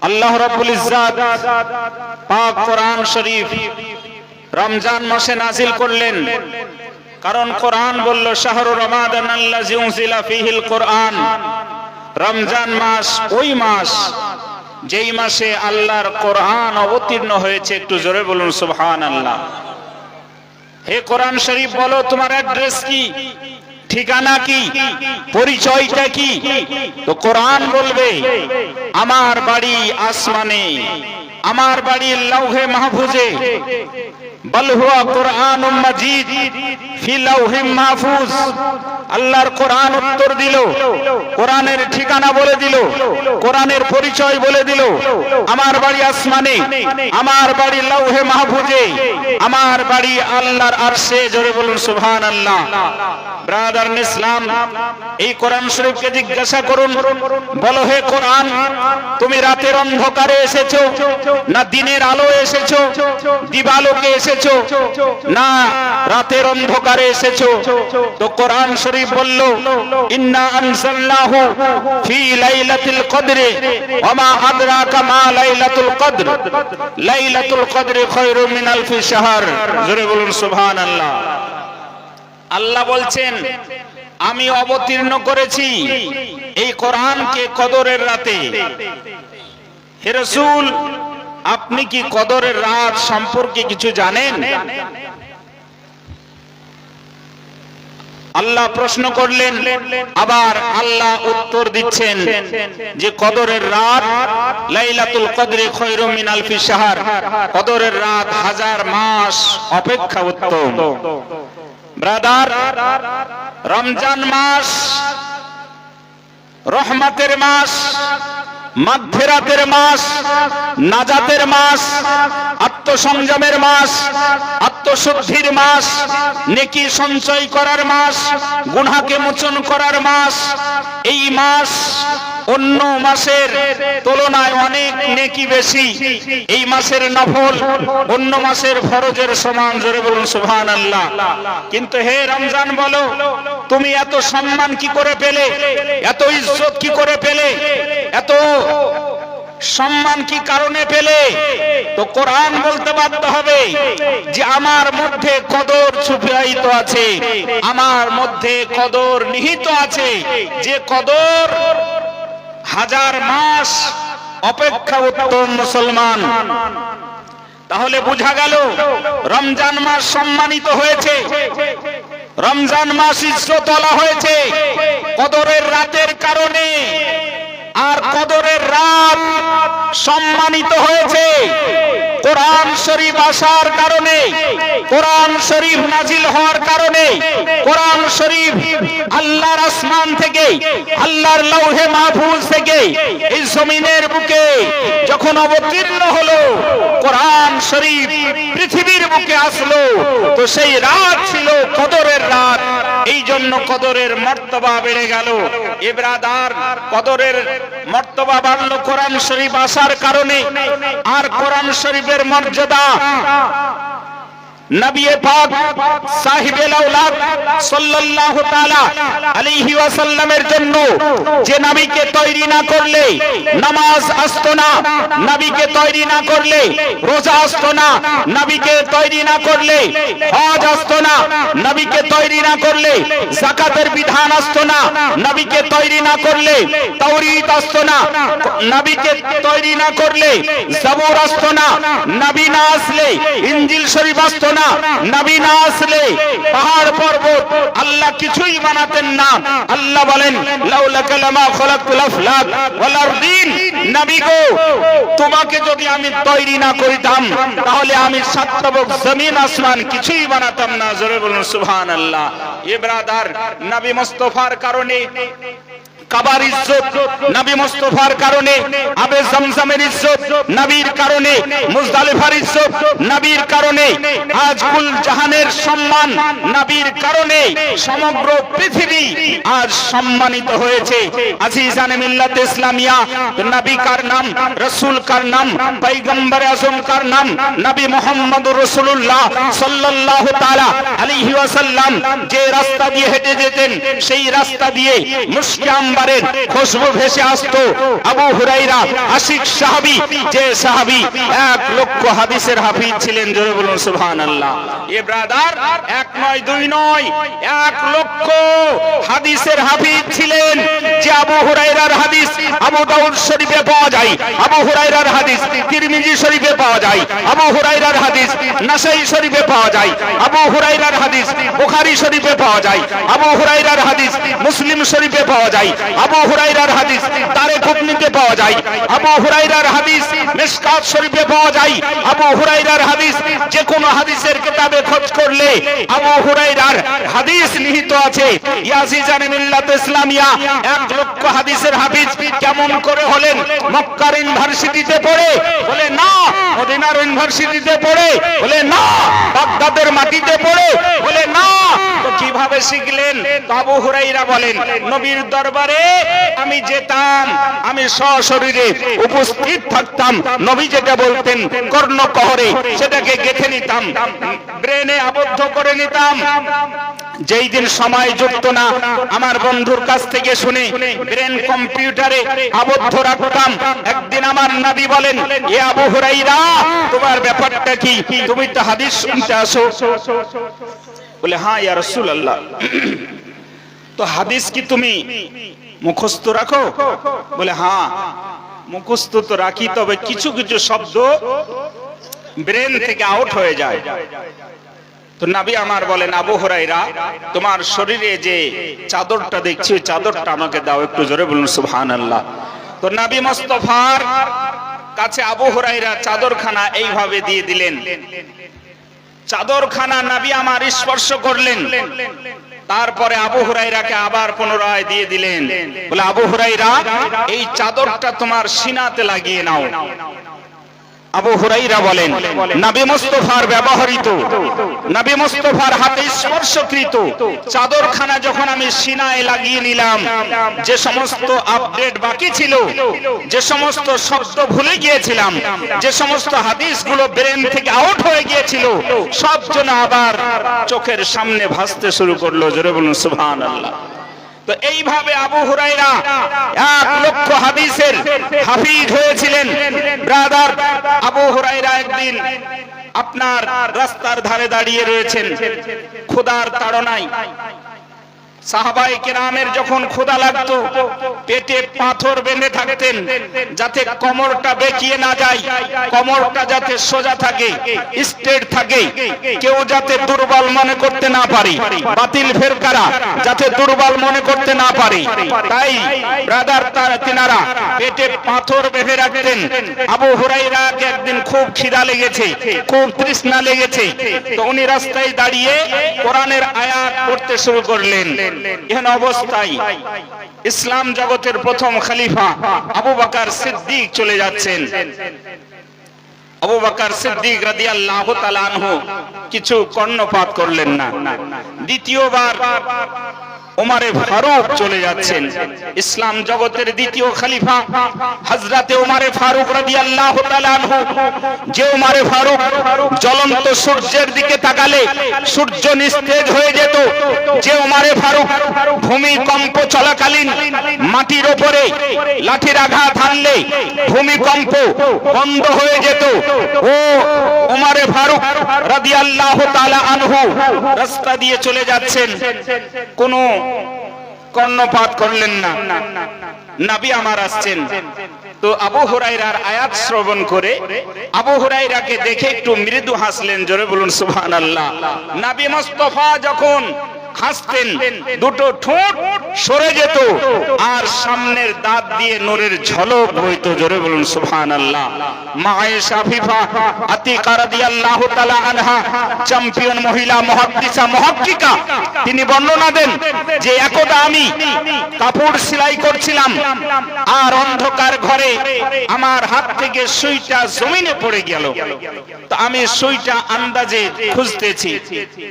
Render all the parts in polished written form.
আল্লাহ রাব্বুল ইজ্জাত পাক কোরআন শরীফ রমজান মাসে নাজিল করলেন। কারণ কোরআন বলল শাহরু রমাদান আল্লাযী উনজিলা ফীহিল কোরআন, রমজান মাস ওই মাস যেই মাসে আল্লাহর কোরআন অবতীর্ণ হয়েছে। একটু জোরে বলুন সুবহানাল্লাহ। হে কোরআন শরীফ বলো তোমার অ্যাড্রেস কি, ঠিকানা কি, পরিচয়টা কি? তো কোরআন বলবে আমার বাড়ি আসমানে, আমার বাড়ি লাউহে মাহফুজে, বল হুয়া কোরআনুম মাজিদ ফি লাউহিম মাহফুজ। আল্লাহর কোরআন উত্তর দিল, কোরআনের ঠিকানা বলে দিল, কোরআনের পরিচয় বলে দিল। আমার বাড়ি আসমানে, আমার বাড়ি লাউহে মাহফুজে, আমার বাড়ি আল্লাহর আরশে। জোরে বলুন সুবহানাল্লাহ। ব্রাদার ইসলাম, এই কোরআন শরীফকে জিজ্ঞাসা করুন, বলো হে কোরআন তুমি রাতের অন্ধকারে এসেছো না দিনের আলো এসেছো, দিবালোকে এসেছো না রাতের অন্ধকারে এসেছো? তো কোরআন শরীফ বলল ইন্না আনজালনাহু ফি লাইলাতুল কদরে ওয়া মা আদরাকা মা লাইলাতুল কদর, লাইলাতুল কদরে খায়রুম মিন আলফি শাহর। জোরে বলুন সুবহানাল্লাহ। আল্লাহ বলছেন আমি অবতীর্ণ করেছি এই কোরআনকে কদরের রাতে। হে রাসূল আপনি কি কদরের রাত সম্পর্কে কিছু জানেন? আল্লাহ প্রশ্ন করলেন, আবার আল্লাহ উত্তর দিচ্ছেন যে কদরের রাত লাইলাতুল কদরে খায়রুম মিন আলফি শাহর, কদরের রাত 1000 মাস অপেক্ষা উত্তম। ব্রাদার, রমজান মাস রহমতের মাস, মাগফিরাতের মাস, নাজাতের মাস, আত্মসংযমের মাস, আত্মশুদ্ধির মাস, নেকি সঞ্চয় করার মাস, গুনাহকে মোচন করার মাস। এই মাস অন্য মাসের তুলনায় অনেক নেকি বেশি। এই মাসের নফল অন্য মাসের ফরজের সমান। জোরে বলুন সুবহানাল্লাহ। কিন্তু হে রমজান বলো তুমি এত সম্মান কি করে পেলে, এত ইজ্জত কি করে পেলে, এত সম্মান কি কারণে পেলে? তো কোরআন বলতে বাধ্য হবে যে আমার মধ্যে কদর ছুপায়িত আছে, আমার মধ্যে কদর নিহিত আছে, যে কদর 1000 মাস অপেক্ষা উত্তম। মুসলমান, তাহলে বোঝা গেল রমজান মাস সম্মানিত হয়েছে, রমজান মাস ইজ্জতওয়ালা হয়েছে কদরের রাতের কারণে। আর কদরের রাত সম্মানিত হয়েছে কোরআন শরীফ আসার কারণে, কোরআন শরীফ নাজিল হওয়ার কারণে। কোরআন শরীফ আল্লাহর আসমান থেকে, আল্লাহর লৌহে মাহফুজ থেকে এই জমিনের বুকে যখন অবতীর্ণ হলো, কোরআন শরীফ পৃথিবীর বুকে আসলো, তো সেই রাত ছিল কদরের রাত। এই জন্য কদরের মর্তবা বেড়ে গেল। এ ব্রাদার, কদরের মর্তবা বাড়লো কোরআন শরীফ আসার কারণে। আর কোরআন শরীফের মর্যাদা নবী পাক সাহিবে আওলাদ সাল্লাল্লাহু তাআলা আলাইহি ওয়াসাল্লামের জন্য যে নবীকে তৈরি না করলে নামাজ আসতো না, নবীকে তৈরি না করলে রোজা আসতো না, নবীকে তৈরি না করলে হজ আসতো না, নবীকে তৈরি না করলে যাকাতের বিধান আসতো না, নবীকে তৈরি না করলে তাওরীত আসতো না, নবীকে তৈরি না করলে জবুর আসতো না, নবী না আসলে ইনজিল শরীফ আসতো না, নবী না আসলে পাহাড় পর্বত আল্লাহ কিছুই বানাতেন না। আল্লাহ বলেন লাউলা কালামা খলাকতুল আফলাক ওয়াল আরদিন, নবী গো তোমাকে যদি আমি তৈরি না করিতাম তাহলে আমি সাতবক জমিন আসমান কিছুই বানাতাম না। জোরে বলুন সুবহানাল্লাহ। এ ব্রাদার, নবী মুস্তাফার কারণে কাবার ইজ্জত, নবী মুস্তাফার কারণে আবে জমজমের ইজ্জত, নবীর কারণে মুজদালিফার ইজ্জত, নবীর কারণে আজ কুল জাহানের সম্মান, নবীর কারণে সমগ্র পৃথিবী আজ সম্মানিত হয়েছে। আজিজানে মিল্লাত ইসলামিয়া, নবী কার নাম, রাসূল কার নাম, পয়গম্বর আজম কার নাম নবী মুহাম্মদুর রাসূলুল্লাহ সাল্লাল্লাহু তাআলা আলাইহি ওয়াসাল্লাম যে রাস্তা দিয়ে হেঁটে যেতেন সেই রাস্তা দিয়ে মুশকিল পয়গম্বরের খুশবু ভেসে আসতো। আবু হুরায়রা আশিক সাহাবী, যে সাহাবী 1 লক্ষ হাদিসের হাফিজ ছিলেন। জোরে বলুন সুবহানাল্লাহ। এ ব্রাদার, 1 নয় 2 নয়, 1 লক্ষ হাদিসের হাফিজ ছিলেন। যে আবু হুরায়রার হাদিস আবু দাউদ শরীফে পাওয়া যায়, আবু হুরায়রার হাদিস তিরমিজি শরীফে পাওয়া যায়, আবু হুরায়রার হাদিস নাসাই শরীফে পাওয়া যায়, আবু হুরায়রার হাদিস বুখারী শরীফে পাওয়া যায়, আবু হুরায়রার হাদিস মুসলিম শরীফে পাওয়া যায়, আবু হুরায়রার হাদিস দারকুতনিতে পাওয়া যায়, আবু হুরায়রার হাদিস মিশকাত শরীফে পাওয়া যায়, আবু হুরায়রার হাদিস যে কোনো হাদিসের কিতাবে খোঁজ করলে আবু হুরায়রার হাদিস নিহিত আছে। ইয়াজিজান মিল্লাত ইসলামিয়া 1 লক্ষ হাদিসের হাফিজ কেমন করে হলেন? মক্কার ইউনিভার্সিটিতে পড়ে? বলে না। মদিনার ইউনিভার্সিটিতে পড়ে? বলে না। বাগদাদের মাটিতে পড়ে? বলে না। তো কিভাবে শিখলেন? তো আবু হুরায়রা বলেন, নবীর দরবারে আমি যেতাম, আমি সশরীরে উপস্থিত থাকতাম, নবী যেটা বলতেন কর্ণকহরে সেটাকে গেঁথে নিতাম, ব্রেনে আবদ্ধ করে নিতাম। যেই দিন সময় জুটতো না, আমার বন্ধুর কাছ থেকে শুনে ব্রেন কম্পিউটারে আবদ্ধ রাখতাম। একদিন আমার নবী বলেন, এ আবু হুরায়রা, তোমার ব্যাপারটা কি? তুমি তো হাদিস শুনতে আসো। বলে, হ্যাঁ ইয়া রাসূলুল্লাহ। তো হাদিস কি তুমি মুখস্থ রাখো? বলে, হ্যাঁ মুখস্থ তো রাখি, তবে কিছু কিছু শব্দ ব্রেন থেকে আউট হয়ে যায়। তো নবী আমার বলেন, আবু হুরায়রা, তোমার শরীরে যে চাদরটা দেখছি ওই চাদরটা আমাকে দাও। একটু জোরে বলুন সুবহানাল্লাহ। তো নবী মুস্তাফার কাছে আবু হুরায়রা চাদরখানা এইভাবে দিয়ে দিলেন। চাদরখানা নবী আমার স্পর্শ করলেন, তারপরে আবু হুরায়রাকে আবার পুনরায় দিয়ে দিলেন। বলে, আবু হুরায়রা, এই চাদরটা তোমার সিনাতে লাগিয়ে নাও। আবু হুরায়রা বলেন, নবী মুস্তাফার ব্যবহৃত, নবী মুস্তাফার হাতে স্পর্শকৃত চাদরখানা যখন আমি সিনায় লাগিয়ে নিলাম, যে সমস্ত আপডেট বাকি ছিল, যে সমস্ত শব্দ ভুলে গিয়েছিলাম, যে সমস্ত হাদিসগুলো ব্রেন থেকে আউট হয়ে গিয়েছিল, সব যেন আবার চোখের সামনে ভাসতে শুরু করলো। জোরে বলুন সুবহানাল্লাহ। তো এইভাবে আবু হুরায়রা 1 লক্ষ হাদিসের হাফিজ হয়েছিলেন। ব্রাদার, আবু হুরায়রা একদিন আপনার রাস্তার ধারে দাঁড়িয়ে রয়েছেন, ক্ষুধার তাড়নায়। সাহাবায়ে কেরামের যখন ক্ষুধা লাগতো, পেটে পাথর বেঁধে থাকতেন যাতে কোমরটা বেঁকিয়ে না যায়, কোমরটা যাতে সোজা থাকে, স্ট্রেট থাকে, কেউ যাতে দুর্বল মনে করতে না পারে, বাতিল ফেরকারা যাতে দুর্বল মনে করতে না পারে। তাই ব্রাদার তিনারা পেটে পাথর বেঁধে রাখতেন। আবু হুরায়রাকে একদিন খুব খিদা লেগেছে, খুব তৃষ্ণা লেগেছে, তো উনি রাস্তায় দাঁড়িয়ে কোরআনের আয়াত পড়তে শুরু করলেন। এহেন অবস্থায় ইসলাম জগতের প্রথম খলিফা আবু বকর সিদ্দিক চলে যাচ্ছেন। আবু বকর সিদ্দিক রাদিয়াল্লাহু তাআলা আনহু কিছু কর্ণপাত করলেন না। দ্বিতীয়বার উমরে ফারুক চলে যাচ্ছেন। ইসলাম জগতের দ্বিতীয় খলিফা হযরতে উমরে ফারুক রাদিয়াল্লাহু তাআলা আনহু, যে উমরে ফারুক জ্বলন্ত সূর্যের দিকে তাকালে সূর্য নিস্তেজ হয়ে যেত, যে উমরে ফারুক ভূমিকম্প চলাকালীন মাটির উপরে লাঠির আঘাত হানলে ভূমিকম্প বন্ধ হয়ে যেত, ও উমরে ফারুক রাদিয়াল্লাহু তাআলা আনহু রাস্তা দিয়ে চলে যাচ্ছেন, কোনো কর্ণপাত করলেন না। নবী আমার আসছেন। তো আবু হুরায়রার আয়াত শ্রবণ করে আবু হুরায়রাকে দেখে একটু মৃদু হাসলেন। জোরে বলুন সুবহানাল্লাহ। নবী মুস্তাফা যখন হাসতেন, দুটো ঠোঁট সরে যেত আর সামনের দাঁত দিয়ে নূরের ঝলক হইতো। জোরে বলুন সুবহানাল্লাহ। মা আয়েশা আফিফা আতিকা রাদিয়াল্লাহু তাআলা আনহা, চ্যাম্পিয়ন মহিলা মুহাদ্দিসা মুহাক্কিকা, তিনি বর্ণনা দেন যে একদা আমি কাপড় সেলাই করছিলাম আর অন্ধকার ঘরে আমার হাত থেকে সুইটা জমিনে পড়ে গেল। তো আমি সুইটা আন্দাজে খুঁজতেছি,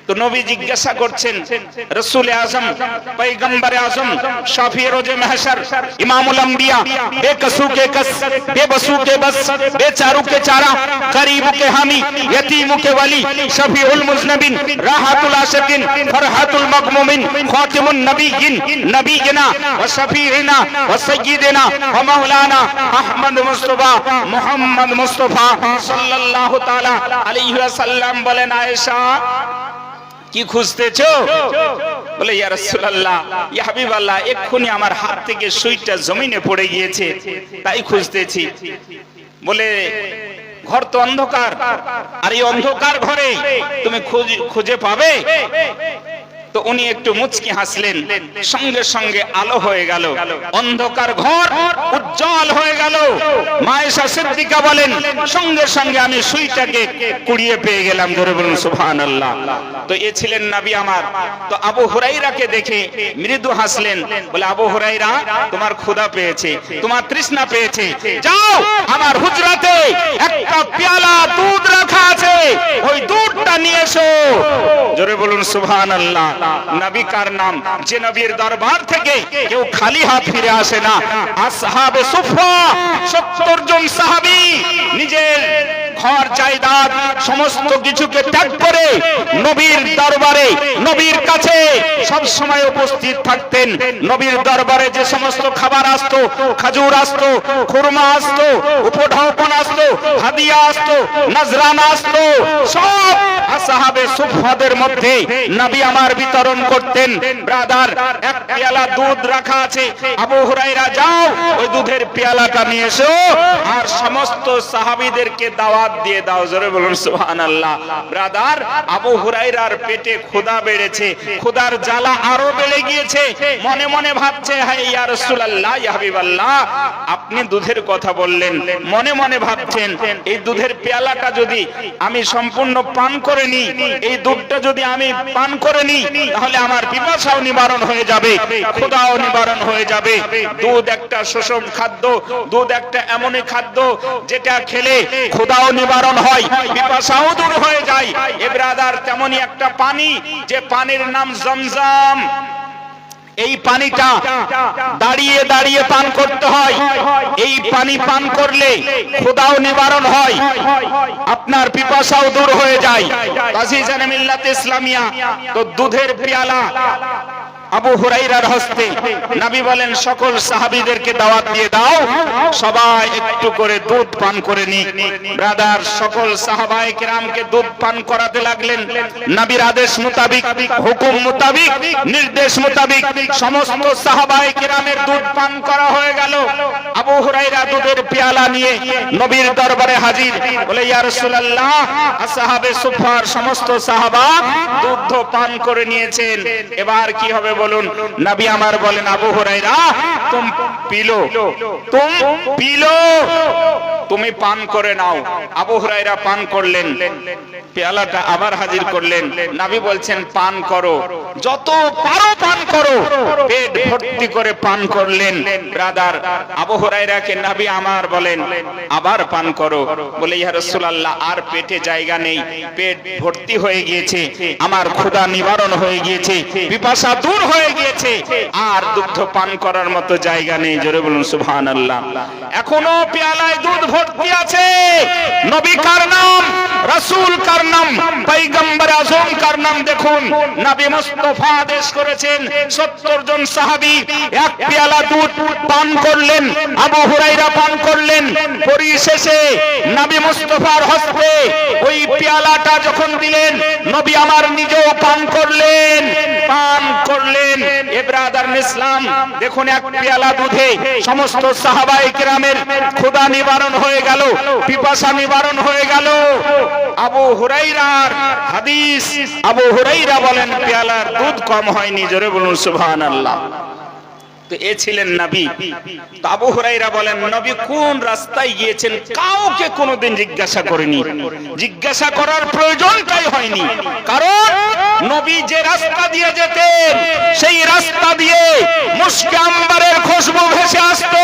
তো নবী জিজ্ঞাসা করছেন, रसूल आजम पैगंबर आजम शाफी रोजे महशर इमामुल अंबिया बेकसू के कस बेबसू के बस बेचारू के चारा गरीबों के हामी यतीमों के वली शफीउल मुज़नबिन राहतुल आशिकिन फरहतुल मगमुमिन खातिमुन नबिय्यिन नबीना व शफीइना व सय्यिदिना व मौलाना अहमद मुस्तफा मुहम्मद मुस्तफा सल्लल्लाहु ताला अलैहि वसल्लम বলেন আয়েশা কি খুঁজতেছো বলে ইয়া রাসূলুল্লাহ ইয়া হাবিবাল্লাহ এক্ষুনি আমার হাত থেকে সুইটা জমিনে পড়ে গিয়েছে তাই খুঁজতেছি বলে ঘর তো অন্ধকার আর এই অন্ধকার ঘরে তুমি খুঁজে পাবে তো উনি একটু মুচকি হাসলেন সঙ্গে সঙ্গে আলো হয়ে গেল অন্ধকার ঘর উজ্জ্বল হয়ে গেল মা আয়েশা সিদ্দিকা বলেন সঙ্গে সঙ্গে আমি সুইটাকে কুড়িয়ে পেয়ে গেলাম ধরে বলুন সুবহানাল্লাহ তো এ ছিলেন নবী আমার তো আবু হুরায়রাকে দেখে মৃদু হাসলেন বলে আবু হুরায়রা তোমার ক্ষুধা পেয়েছে তোমার তৃষ্ণা পেয়েছে যাও আমার হুজরাতে একটা পেয়ালা দুধ রাখা আছে ওই দুধটা নিয়ে এসো জোরে বলুন সুবহানাল্লাহ নবী কার নাম যে নবীর দরবার থেকে কেউ খালি হাত ফিরে আসে না আসহাবে সুফা 70 জন সাহাবী নিজের ঘর জায়দাদ সমস্ত কিছুকে ত্যাগ করে নবীর দরবারে নবীর কাছে সব সময় উপস্থিত থাকতেন নবীর দরবারে যে সমস্ত খাবার আসতো খেজুর আসতো খুরমা আসতো উপঢৌকন আসতো হাদিয়া আসতো নজরানা আসতো সব আসহাবে সুফাদের মধ্যে নবী আমার বিতরণ করতেন ব্রাদার এক পেয়ালা দুধ রাখা আছে আবু হুরায়রা যাও ওই দুধের পেয়ালাটা নিয়ে এসো আর সমস্ত সাহাবীদেরকে দাওয়াত দিয়ে দাও জোরে বলুন সুবহানাল্লাহ ব্রাদার আবু হুরায়রার পেটে ক্ষুধা বেড়েছে ক্ষুধার জ্বালা আরো বেড়ে গিয়েছে মনে মনে ভাবছে হায় ইয়া রাসূলুল্লাহ ইয়া হাবিবাল্লাহ আপনি দুধের কথা বললেন মনে মনে ভাবছেন এই দুধের পেয়ালাটা যদি আমি সম্পূর্ণ পান করে নিই এই দুধটা যদি আমি পান করে নিই তাহলে আমার পিপাসাও নিবারণ হয়ে যাবে ক্ষুধাও নিবারণ হয়ে যাবে দুধ একটা সুষম খাদ্য দুধ একটা এমনই খাদ্য যেটা খেলে ক্ষুধাও নিবারণ হয় পিপাসাও দূর হয়ে যায় এ ব্রাদার তেমনি একটা পানি যে পানির নাম জমজম এই পানিটা দাঁড়িয়ে দাঁড়িয়ে পান করতে হয় এই পানি পান করলে ক্ষুধাও নিবারণ হয় আপনার পিপাসাও দূর হয়ে যায় আজিজানে মিল্লাত ইসলামিয়া তো দুধের পেয়ালা আবু হুরায়রার হস্তে নবী বলেন সকল সাহাবীদেরকে দাওয়াত দিয়ে দাও সবাই একটু করে দুধ পান করে নিক ব্রাদার সকল সাহাবায়ে কেরামকে দুধ পান করাতে লাগলেন নবীর আদেশ মোতাবেক হুকুম মোতাবেক নির্দেশ মোতাবেক সমস্ত সাহাবায়ে কেরামের দুধ পান করা হয়ে গেল আবু হুরায়রা দুধের পেয়ালা নিয়ে নবীর দরবারে হাজির বলে ইয়া রাসূলুল্লাহ আসহাবে সুফার সমস্ত সাহাবা দুধ পান করে নিয়েছেন এবার কি হবে বলুন নবী আমার বলেন আবু হুরায়রা তুমি পিলো তুমি পান করে নাও আবু হুরায়রা পান করলেন পেয়ালাটা আবার হাজির করলেন নবী বলছেন পান করো যত পারো পান করো পেট ভর্তি করে পান করলেন ব্রাদার আবু হুরায়রাকে নবী আমার বলেন আবার পান করো বলে ইয়া রাসূলুল্লাহ আর পেটে জায়গা নেই পেট ভর্তি হয়ে গিয়েছে আমার ক্ষুধা নিবারণ হয়ে গিয়েছে পিপাসা দূর হয়ে গিয়েছে আর দুধ পান করার মতো জায়গা নেই জোরে বলুন সুবহানাল্লাহ এখনো পেয়ালায় দুধ ভর্তি আছে নবী কার নাম রাসূল কার নাম পয়গম্বর আজম কার নাম দেখুন নবী মুস্তাফা আদেশ করেছেন 70 জন সাহাবী এক পেয়ালা দুধ পান করলেন আবু হুরায়রা পান করলেন পরিশেষে নবী মুস্তাফার হস্তে ওই পেয়ালাটা যখন দিলেন নবী আমার নিজেও পান করলেন এ ব্রাদার ইসলাম দেখুন এক পেয়ালা দুধে সমস্ত সাহাবায়ে কেরামের ক্ষুধা নিবারণ হয়ে গেল পিপাসা নিবারণ হয়ে গেল আবু হুরায়রার হাদিস আবু হুরায়রা বলেন পেয়ালার দুধ কম হয়নি জোরে বলুন সুবহানাল্লাহ তো এ ছিলেন নবী। তো আবু হুরায়রা বলেন, নবী কোন রাস্তায় গিয়েছেন কাউকে কোনোদিন জিজ্ঞাসা করেনি, জিজ্ঞাসা করার প্রয়োজনটাই হয়নি। কারণ নবী যে রাস্তা দিয়ে যেতেন সেই রাস্তা দিয়ে মুশকে আম্বারের খুশবু ভেসে আসতো।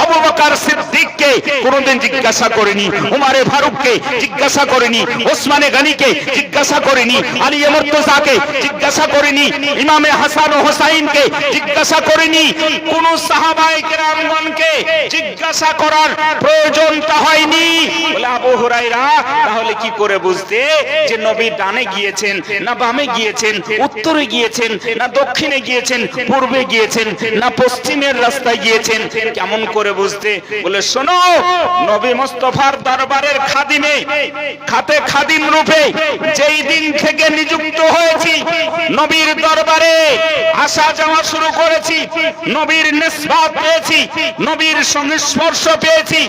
আবু বকর সিদ্দিককে কোনোদিন জিজ্ঞাসা করেনি, উমারে ফারুককে জিজ্ঞাসা করেনি, ওসমানে গনিকে জিজ্ঞাসা করেনি, আলী মুর্তজাকে জিজ্ঞাসা করেনি, ইমামে হাসান ও হোসাইনকে জিজ্ঞাসা করেনি, কোন সাহাবায়ে কেরামগণকে জিজ্ঞাসা করার প্রয়োজনটা হয়নি। বলে আবু হুরায়রা তাহলে কি করে বুঝতে যে নবী ডানে গিয়েছেন না বামে গিয়েছেন, উত্তরে গিয়েছেন না দক্ষিণে গিয়েছেন, পূর্বে গিয়েছেন না পশ্চিমের রাস্তায় গিয়েছেন, কেমন করে বুঝতে? বলে শোনো, নবী মুস্তাফার দরবারের খাদিমে খাতে খাদিম রূপে যেই দিন থেকে নিযুক্ত হয়েছি, নবীর দরবারে আসা যাওয়া শুরু করেছি, নবীর নিসবত পেয়েছি, নবীর সংস্পর্শ পেয়েছি,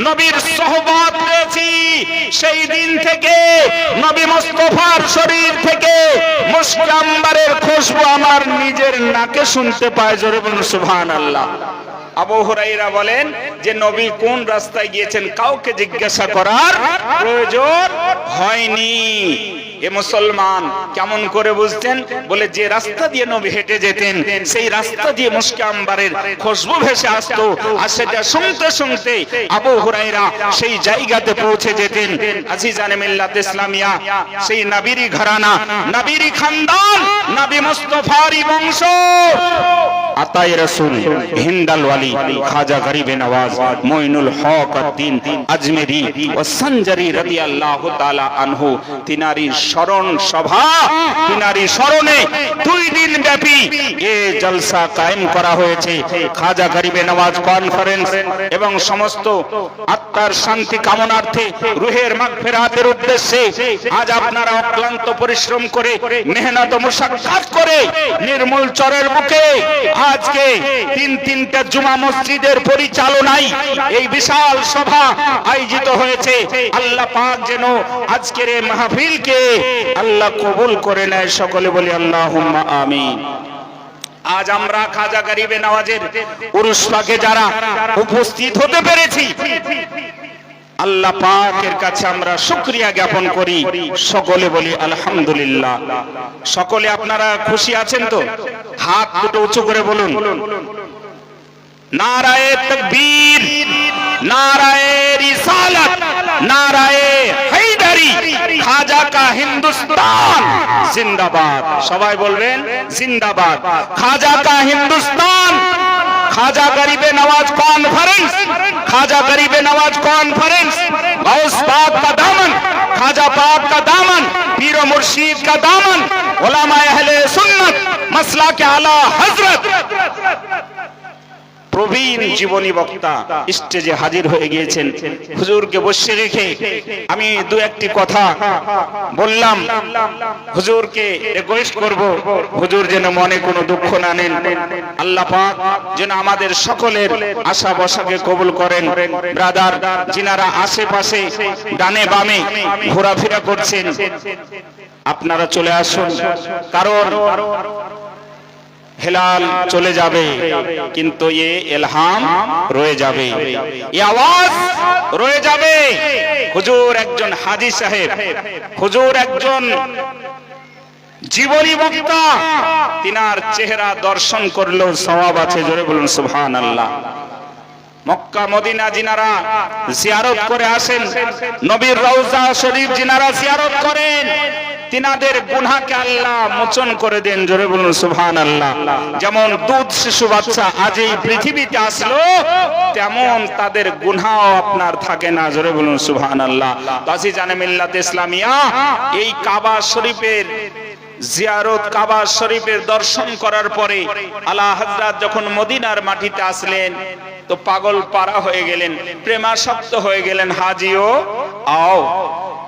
নবীর সোহবত পেয়েছি, সেই দিন থেকে নবী মুস্তাফার শরীর থেকে মুশকে আম্বারের খুশবু আমার নিজের নাকে শুনতে পায়। জোরে বলুন সুবহানাল্লাহ। আবু হুরায়রা বলেন যে নবী কোন রাস্তায় গিয়েছেন কাউকে জিজ্ঞাসা করার প্রয়োজন হয়নি। এ মুসলমান কেমন করে বুঝতেন? বলে যে রাস্তা দিয়ে নবী হেঁটে যেতেন সেই রাস্তা দিয়ে মুশকে আম্বারের খুশবু ভেসে আসতো, আর সেটা শুনতে শুনতে আবু হুরায়রা সেই জায়গাতে পৌঁছে যেতেন। আজিজানে মিল্লাত ইসলামিয়া, সেই নবীরই ঘরানা, নবীরই খানদান, নবী মুস্তাফারই বংশ। আতায়ে রাসূল হিন্দাল ওয়ালি খাজা গরিবে নওয়াজ মুইনুল হক উদ্দিন আজমেরি ও সঞ্জারি রাদিয়াল্লাহু তাআলা আনহু, তিনারি স্মরণ সভা, তিনারি স্মরণে 2 দিন ব্যাপী এ জলসা কায়েম করা হয়েছে। খাজা গরিবে নওয়াজ কনফারেন্স এবং সমস্ত আত্মার শান্তি কামনার্থে, রুহের মাগফিরাতের উদ্দেশ্যে আজ আপনারা অক্লান্ত পরিশ্রম করে, মেহনত ও মুশাক্কাত করে নির্মূল চরের বুকে আজকে 3টা জুমা মসজিদের পরিচালনায় এই বিশাল সভা আয়োজিত হয়েছে। আল্লাহ পাক যেন আজকের এই মাহফিলকে আল্লাহ কবুল করে নেয়। সকলে বলি আল্লাহুম্মা আমিন। আজ আমরা খাজা গরিবে নওয়াজের উরুস পাকে যারা উপস্থিত হতে পেরেছি, আল্লাহ পাকের কাছে আমরা শুকরিয়া জ্ঞাপন করি। সকলে বলি আলহামদুলিল্লাহ। সকলে আপনারা খুশি আছেন তো? হাত দুটো উঁচু করে বলুন নারায়ে তাকবীর, নারায়ে রিসালাত, নারায়ে হায়দারি, খাজা কা হিন্দুস্তান জিন্দাবাদ। সবাই বলবেন জিন্দাবাদ। খাজা কা হিন্দুস্তান, খাজা গরিবে নওয়াজ কনফারেন্স, খাজা गरीब नवाज कॉन्फ्रेंस, गौस पाक का दामन, खाजा पाक का दामन, पीर मुर्शीद का दामन, उलमा अहले सुन्नत, मसला के आला हजरत প্রবীণ জীবনী বক্তা স্টেজে হাজির হয়ে গিয়েছেন। হুজুরকে বসিয়ে রেখে আমি 2-1টি কথা বললাম। হুজুরকে রিকোয়েস্ট করব, হুজুর যেন মনে কোনো দুঃখ না নেন। আল্লাহ পাক যেন আমাদের সকলের আশা বসাকে কবুল করেন। ব্রাদার যিনারা আশেপাশে ডানে বামে ঘোরাফেরা করছেন, আপনারা চলে আসুন, কারণ হেলাল চলে যাবে কিন্তু এ ইলহাম রয়ে যাবে, এই আওয়াজ রয়ে যাবে। হুজুর একজন হাজী সাহেব, হুজুর একজন জীবনী বক্তা, তিনার চেহারা দর্শন করলেও সওয়াব আছে। জোরে বলুন সুবহানাল্লাহ। মক্কা মদিনা যিনারা জিয়ারত করে আসেন, নবীর রওজা শরীফ যিনারা জিয়ারত করেন, তিনাদের গুনাহকে আল্লাহ মোচন করে দেন। জোরে বলুন সুবহানাল্লাহ। যেমন দুধ শিশু বাচ্চা আজ এই পৃথিবীতে আসলো, তেমন তাদের গুনাহ আপনার থাকে না। জোরে বলুন সুবহানাল্লাহ। আজিজানে মিল্লাত ইসলামিয়া, এই কাবা শরীফের জিয়ারত, কাবা শরীফের দর্শন করার পরে আলা হযরত যখন মদিনার মাটিতে আসলেন তো পাগল পারা হয়ে গেলেন, প্রেমাসক্ত হয়ে গেলেন। হাজিও আও,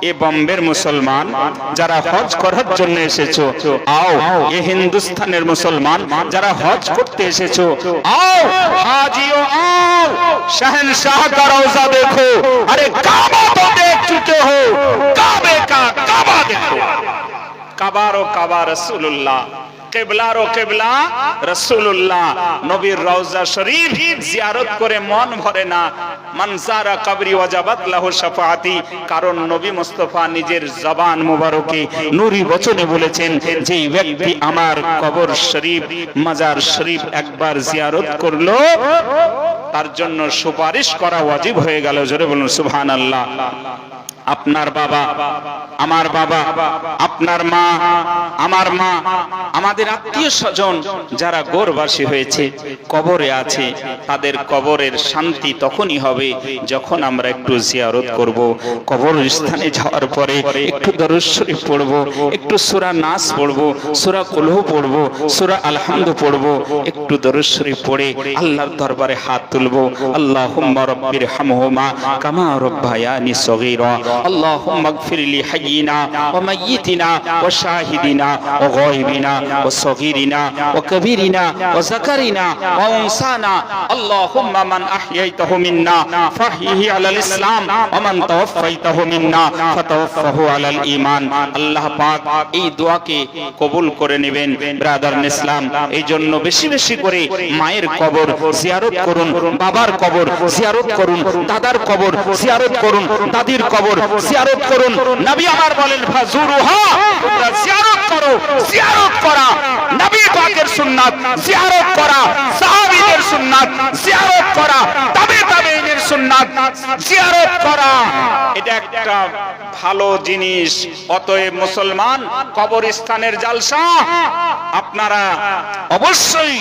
এ বম্বের মুসলমান যারা হজ করার জন্য এসেছো আও, এ হিন্দুস্তানের মুসলমান যারা হজ করতে এসেছো আও, হাজিও আও, শহনशाह का रोजा देखो, अरे काबा तो देख चुके हो, काबे का काबा देखो। काबारो काबा रसूलुल्लाह, কিবলারও কিবলা রাসূলুল্লাহ। নবীর রওজা শরীফ জিয়ারত করে মন ভরে না। মান যারা কবরি ওয়াজাবাত লাহু শাফাআতি, কারণ নবী মুস্তাফা নিজের জবান মুবারকে নূরি বচনে বলেছেন, যেই ব্যক্তি আমার কবর শরীফ মাজার শরীফ একবার জিয়ারত করলো তার জন্য সুপারিশ করা ওয়াজিব হয়ে গেল। জোরে বলুন সুবহানাল্লাহ। আপনার বাবা, আমার বাবা, আপনার মা, আমার মা, আমাদের আত্মীয় স্বজন যারা গোরবাসী হয়েছে, কবরে আছে, তাদের কবরের শান্তি তখনই হবে যখন আমরা একটু জিয়ারত করব। কবরস্থানে যাওয়ার পরে একটু দরুদ শরীফ পড়ব, একটু সূরা নাস পড়ব, সূরা কুলহু পড়ব, সূরা আলহামদু পড়ব, একটু দরুদ শরীফ পড়ে আল্লাহর দরবারে হাত তুলব। আল্লাহুম্মা রাব্বির হামহুমা কামা রাব্বায়ানি সগীরা, আল্লাহুম্মা গফির লি হাইয়িনা ওয়া মাইয়িতিনা ওয়া শাহিদিনা ওয়া গায়বিনা ওয়া সগীরিনা ওয়া কাবীরিনা ওয়া যাকারিনা ওয়া উনসানা, আল্লাহুম্মা মান আহইয়াইতাহু মিন্না ফাহইহি আলাল ইসলাম ওয়া মান তাওয়াফাইতাহু মিন্না ফাতাওয়াফাহু আলাল ঈমান। আল্লাহ পাক এই দোয়াকে কবুল করে নেবেন। ব্রাদার ইসলাম, এই জন্য বেশি বেশি করে মায়ের কবর জিয়ারত করুন, বাবার কবর জিয়ারত করুন, দাদার কবর জিয়ারত করুন, দাদির কবর জিয়ারত করুন। নবী আমার বলেন ফাজুরুহা, তোমরা জিয়ারত করো। জিয়ারত করা নবী পাকের সুন্নাত, জিয়ারত করা সাহাবীদের সুন্নাত, জিয়ারত করা তাবে তাবেঈনের সুন্নাত, জিয়ারত করা এটা একটা ভালো জিনিস। অতএব মুসলমান, কবরস্থানের জালসা আপনারা অবশ্যই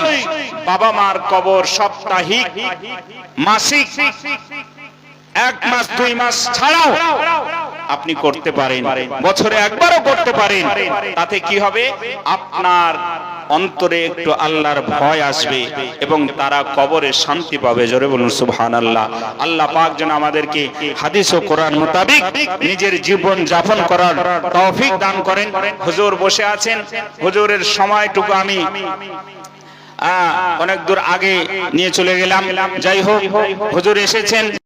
বাবা মার কবর সাপ্তাহিক, মাসিক, 1 মাস 2 মাস ছাড়াও আপনি করতে পারেন, বছরে একবারও করতে পারেন। তাতে কি হবে? আপনার অন্তরে একটু আল্লাহর ভয় আসবে এবং তারা কবরে শান্তি পাবে। জোরে বলুন সুবহানাল্লাহ। আল্লাহ পাক যেন আমাদেরকে হাদিস ও কোরআন মোতাবেক নিজের জীবন যাপন করার তৌফিক দান করেন। হুজুর বসে আছেন, হুজুরের সময়টুকু আমি অনেক দূর আগে নিয়ে চলে গেলাম। যাই হোক, হুজুর এসেছেন।